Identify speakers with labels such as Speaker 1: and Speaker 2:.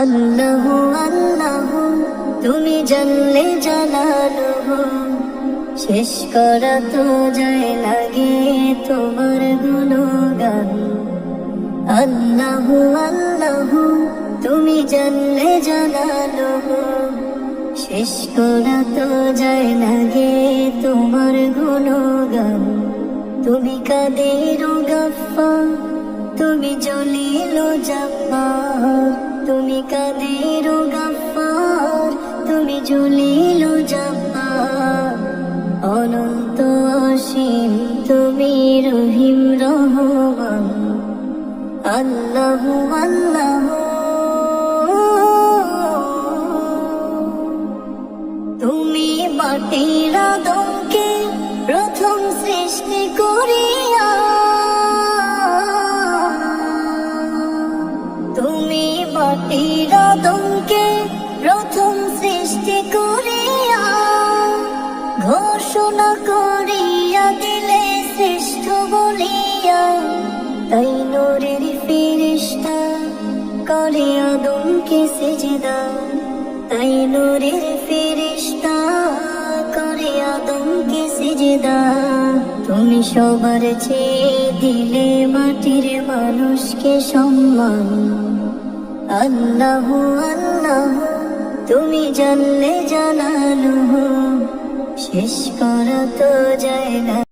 Speaker 1: আল্লাহু আল্লাহু তুমি জানলে জালালুহু, শেষ করা তো যায় লাগে তোমার গুণগান। আল্লাহু আল্লাহু তুমি জানলে জালালুহু, শেষ করা তো যায় লাগে তোমার গুণগান। তুমি কাদের গফফার, তুমি জলিল জব্বার, তুমি কাদের গফফার, তুমি জলিল জব্বার। অনন্ত অসীম তুমি রহিম রহমান। আল্লাহু আল্লাহু তুমি মাটির আদমকে প্রথম সৃষ্টি করিয়া, তুমি মাটির আদমকে প্রথম সৃষ্টি করিয়া, ঘোষণা করিয়া দিলে শ্রেষ্ঠ বলিয়া। তাই নূরের ফেরেশতা করে আদমকে সিজদা, তাই নূরের ফেরেশতা করে আদমকে সিজদা। তুমি সবার চেয়ে দিলে মাটির মানুষকে সম্মান। আল্লাহু আল্লাহু তুমি জানলে জালালুহু, শেষ করা তো যায় না